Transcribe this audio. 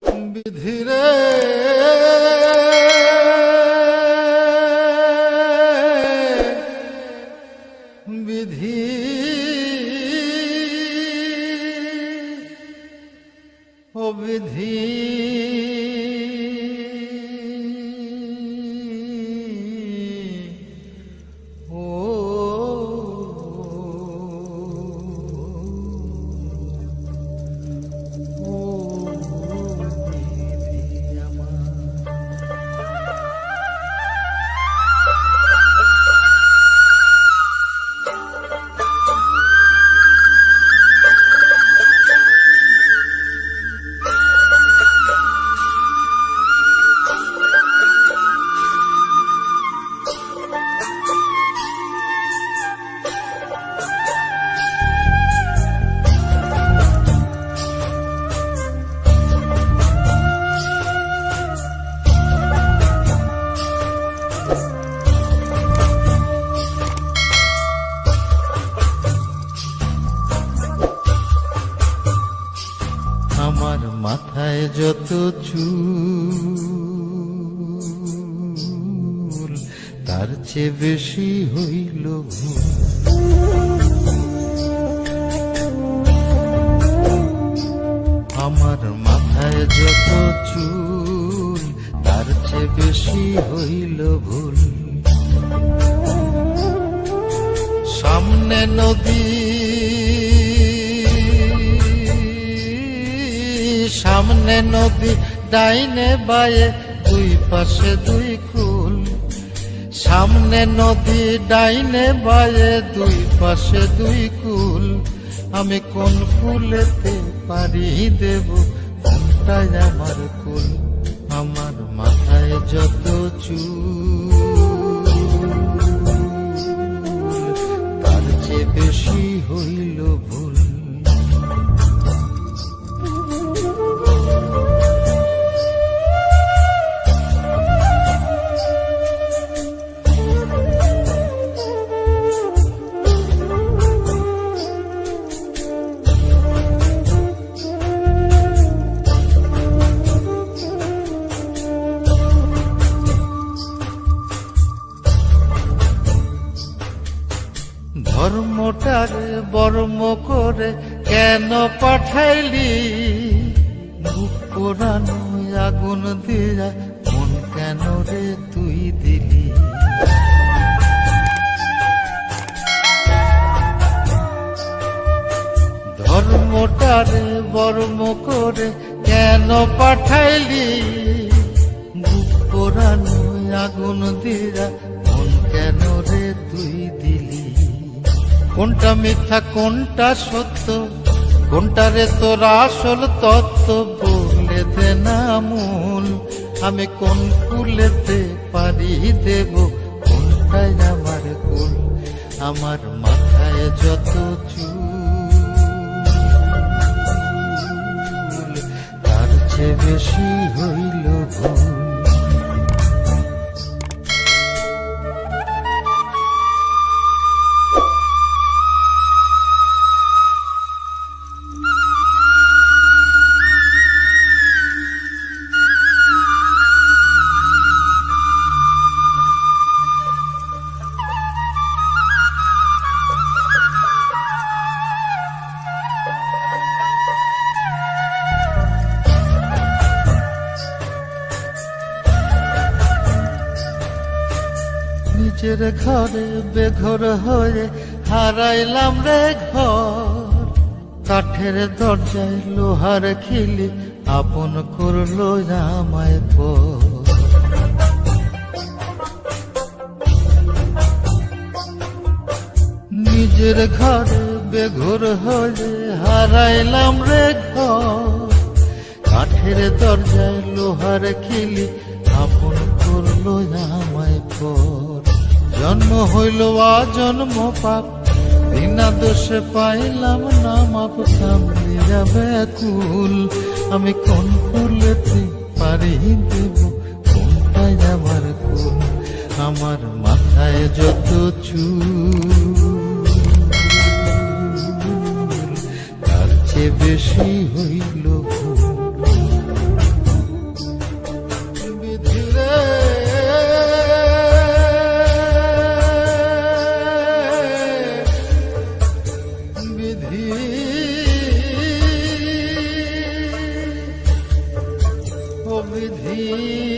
বিধিরে বিধি ও বিধি আমার মাথায় যত চুল তার চেয়ে বেশি হইল ভুল। আমার মাথায় যত চুল তার চেয়ে বেশি হইল ভুল। সামনে নদী সামনে নদী ডাইনে বায়ে দুই পাশে দুই কুল। সামনে নদী ডাইনে বায়ে দুই পাশে দুই কুল। আমি কোন কুলেতে পারি দেব কোনটাই আমার কুল। আমার মাথায় যত চুল তার চেয়ে বেশি হইল ভুল। ধর্মটারে বর্ম করে কেন পাঠাইলি? বুক পোড়ানো আগুন দিয়া মন কেন রে তুই দিলি? ধর্মটারে বর্ম করে কেন পাঠাইলি? বুক পোড়ানো আগুন দিয়া মন কেন রে তুই দিলি? কোনটা মিথ্যা কোনটা সত্য, কোনটারে তোর আসল তত্ত্ব বলে দে না মূল। আমি কোন কুলেতে পারি দেব কোনটাই আমার কুল। আমার মাথায় যত চুল তার চেয়ে বেশি হইল ভুল। নিজের ঘরে বেঘর হয়ে হারাইলাম রে ঘর। কাঠের দরজায় লোহার খিলি আপন করলো আমায় পর। নিজের ঘরে বেঘর হয়ে হারাইলাম রে ঘর। কাঠের দরজায় লোহার খিলি আপন করলো আমায় পর। জন্ম হইল জন্ম পাপ, বিনা দোষে পাইলাম না মাপ। সামনে যাবে কুল, আমি কোন কুলেতে পারি দেব কোনটাই আমার কুল। আমার মাথায় যত চুল তার চেয়ে বেশি হইল ভুল। বেশি